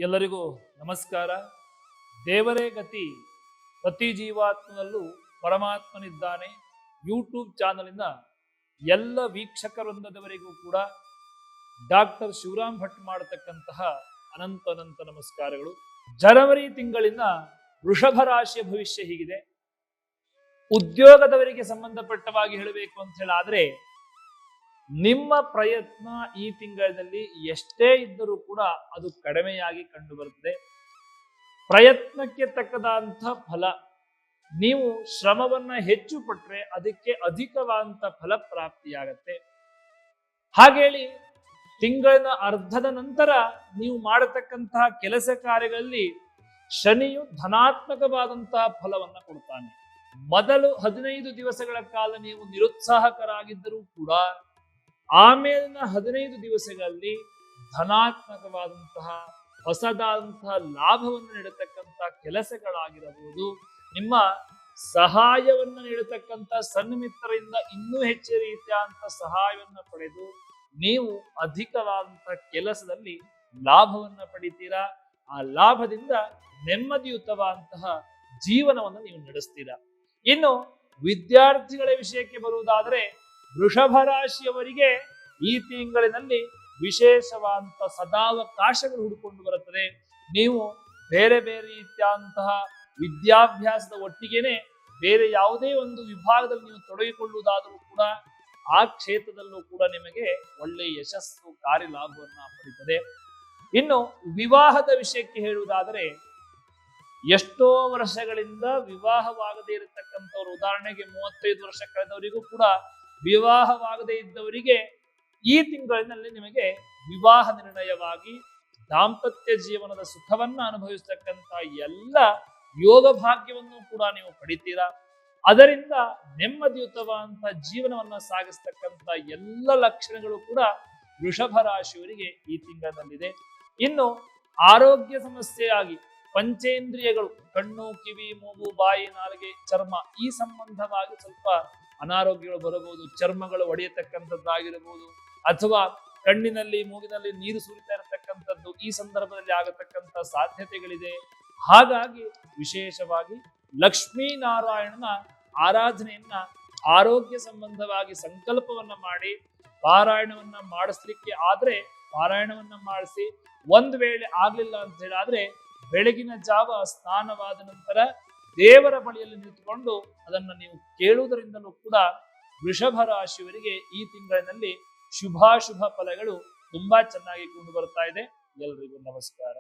ಎಲ್ಲರಿಗೂ ನಮಸ್ಕಾರ. ದೇವರೇ ಗತಿ, ಪ್ರತಿ ಜೀವಾತ್ಮನಲ್ಲೂ ಪರಮಾತ್ಮನಿದ್ದಾನೆ. ಯೂಟ್ಯೂಬ್ ಚಾನಲಿನ ಎಲ್ಲ ವೀಕ್ಷಕ ವೃಂದದವರಿಗೂ ಕೂಡ ಡಾಕ್ಟರ್ ಶಿವರಾಮ್ ಭಟ್ ಮಾಡತಕ್ಕಂತಹ ಅನಂತ ನಮಸ್ಕಾರಗಳು. ಜನವರಿ ತಿಂಗಳಿನ ವೃಷಭ ರಾಶಿಯ ಭವಿಷ್ಯ ಹೀಗಿದೆ. ಉದ್ಯೋಗದವರಿಗೆ ಸಂಬಂಧಪಟ್ಟವಾಗಿ ಹೇಳಬೇಕು ಅಂತ ಹೇಳಾದ್ರೆ, ನಿಮ್ಮ ಪ್ರಯತ್ನ ಈ ತಿಂಗಳಲ್ಲಿ ಎಷ್ಟೇ ಇದ್ದರೂ ಕೂಡ ಅದು ಕಡಿಮೆಯಾಗಿ ಕಂಡು ಬರುತ್ತದೆ. ಪ್ರಯತ್ನಕ್ಕೆ ತಕ್ಕದಂಥ ಫಲ, ನೀವು ಶ್ರಮವನ್ನ ಹೆಚ್ಚು ಪಟ್ರೆ ಅದಕ್ಕೆ ಅಧಿಕವಾದಂಥ ಫಲ ಪ್ರಾಪ್ತಿಯಾಗತ್ತೆ. ಹಾಗೇಳಿ ತಿಂಗಳಿನ ಅರ್ಧದ ನಂತರ ನೀವು ಮಾಡತಕ್ಕಂತಹ ಕೆಲಸ ಕಾರ್ಯಗಳಲ್ಲಿ ಶನಿಯು ಧನಾತ್ಮಕವಾದಂತಹ ಫಲವನ್ನ ಕೊಡ್ತಾನೆ. ಮೊದಲು 15 ದಿವಸಗಳ ಕಾಲ ನೀವು ನಿರುತ್ಸಾಹಕರಾಗಿದ್ದರೂ ಕೂಡ ಆಮೇಲಿನ 15 ದಿವಸಗಳಲ್ಲಿ ಧನಾತ್ಮಕವಾದಂತಹ ಹೊಸದಾದಂತಹ ಲಾಭವನ್ನು ನೀಡತಕ್ಕಂತಹ ಕೆಲಸಗಳಾಗಿರಬಹುದು, ನಿಮ್ಮ ಸಹಾಯವನ್ನು ನೀಡತಕ್ಕಂಥ ಸನ್ನಿಮಿತ್ತರಿಂದ ಇನ್ನೂ ಹೆಚ್ಚು ರೀತಿಯಾದಂತಹ ಸಹಾಯವನ್ನು ಪಡೆದು ನೀವು ಅಧಿಕವಾದಂತಹ ಕೆಲಸದಲ್ಲಿ ಲಾಭವನ್ನು ಪಡಿತೀರಾ. ಆ ಲಾಭದಿಂದ ನೆಮ್ಮದಿಯುತವಾದಂತಹ ಜೀವನವನ್ನು ನೀವು ನಡೆಸ್ತೀರಾ. ಇನ್ನು ವಿದ್ಯಾರ್ಥಿಗಳ ವಿಷಯಕ್ಕೆ ಬರುವುದಾದರೆ, ವೃಷಭ ರಾಶಿಯವರಿಗೆ ಈ ತಿಂಗಳಿನಲ್ಲಿ ವಿಶೇಷವಾದಂತಹ ಸದಾವಕಾಶಗಳು ಹುಡುಕೊಂಡು ಬರುತ್ತದೆ. ನೀವು ಬೇರೆ ಬೇರೆ ರೀತಿಯಾದಂತಹ ವಿದ್ಯಾಭ್ಯಾಸದ ಒಟ್ಟಿಗೆನೆ ಬೇರೆ ಯಾವುದೇ ಒಂದು ವಿಭಾಗದಲ್ಲಿ ನೀವು ತೊಡಗಿಕೊಳ್ಳುವುದಾದರೂ ಕೂಡ ಆ ಕ್ಷೇತ್ರದಲ್ಲೂ ಕೂಡ ನಿಮಗೆ ಒಳ್ಳೆಯ ಯಶಸ್ಸು, ಕಾರ್ಯಲಾಭವನ್ನ ಪಡೆಯುತ್ತದೆ. ಇನ್ನು ವಿವಾಹದ ವಿಷಯಕ್ಕೆ ಹೇಳುವುದಾದರೆ, ಎಷ್ಟೋ ವರ್ಷಗಳಿಂದ ವಿವಾಹವಾಗದೇ ಇರತಕ್ಕಂಥವ್ರು, ಉದಾಹರಣೆಗೆ 35 ವರ್ಷ ಕಳೆದವರಿಗೂ ಕೂಡ ವಿವಾಹವಾಗದೇ ಇದ್ದವರಿಗೆ ಈ ತಿಂಗಳಿನಲ್ಲಿ ನಿಮಗೆ ವಿವಾಹ ನಿರ್ಣಯವಾಗಿ ದಾಂಪತ್ಯ ಜೀವನದ ಸುಖವನ್ನ ಅನುಭವಿಸತಕ್ಕಂಥ ಎಲ್ಲ ಯೋಗ ಭಾಗ್ಯವನ್ನು ಕೂಡ ನೀವು ಪಡಿತೀರಾ. ಅದರಿಂದ ನೆಮ್ಮದಿಯುತವಾದಂತಹ ಜೀವನವನ್ನ ಸಾಗಿಸ್ತಕ್ಕಂಥ ಎಲ್ಲ ಲಕ್ಷಣಗಳು ಕೂಡ ವೃಷಭ ರಾಶಿಯವರಿಗೆ ಈ ತಿಂಗಳಿನಲ್ಲಿದೆ. ಇನ್ನು ಆರೋಗ್ಯ ಸಮಸ್ಯೆಯಾಗಿ ಪಂಚೇಂದ್ರಿಯಗಳು, ಕಣ್ಣು, ಕಿವಿ, ಮೂಗು, ಬಾಯಿ, ನಾಲಿಗೆ, ಚರ್ಮ, ಈ ಸಂಬಂಧವಾಗಿ ಸ್ವಲ್ಪ ಅನಾರೋಗ್ಯಗಳು ಬರಬಹುದು. ಚರ್ಮಗಳು ಒಡೆಯತಕ್ಕಂಥದ್ದಾಗಿರಬಹುದು, ಅಥವಾ ಕಣ್ಣಿನಲ್ಲಿ, ಮೂಗಿನಲ್ಲಿ ನೀರು ಸುರಿತಾ ಇರತಕ್ಕಂಥದ್ದು ಈ ಸಂದರ್ಭದಲ್ಲಿ ಆಗತಕ್ಕಂಥ ಸಾಧ್ಯತೆಗಳಿದೆ. ಹಾಗಾಗಿ ವಿಶೇಷವಾಗಿ ಲಕ್ಷ್ಮೀನಾರಾಯಣನ ಆರಾಧನೆಯನ್ನ ಆರೋಗ್ಯ ಸಂಬಂಧವಾಗಿ ಸಂಕಲ್ಪವನ್ನ ಮಾಡಿ ಪಾರಾಯಣವನ್ನ ಮಾಡಿಸ್ಲಿಕ್ಕೆ ಆದ್ರೆ ಪಾರಾಯಣವನ್ನ ಮಾಡಿಸಿ. ಒಂದು ವೇಳೆ ಆಗ್ಲಿಲ್ಲ ಅಂತ ಹೇಳಾದ್ರೆ ಬೆಳಗಿನ ಜಾವ ಸ್ನಾನವಾದ ನಂತರ ದೇವರ ಬಳಿಯಲ್ಲಿ ನಿಂತುಕೊಂಡು ಅದನ್ನ ನೀವು ಕೇಳುವುದರಿಂದಲೂ ಕೂಡ ವೃಷಭ ರಾಶಿಯವರಿಗೆ ಈ ತಿಂಗಳಿನಲ್ಲಿ ಶುಭಾಶುಭ ಫಲಗಳು ತುಂಬಾ ಚೆನ್ನಾಗಿ ಕಂಡು ಬರ್ತಾ ಇದೆ. ಎಲ್ರಿಗೂ ನಮಸ್ಕಾರ.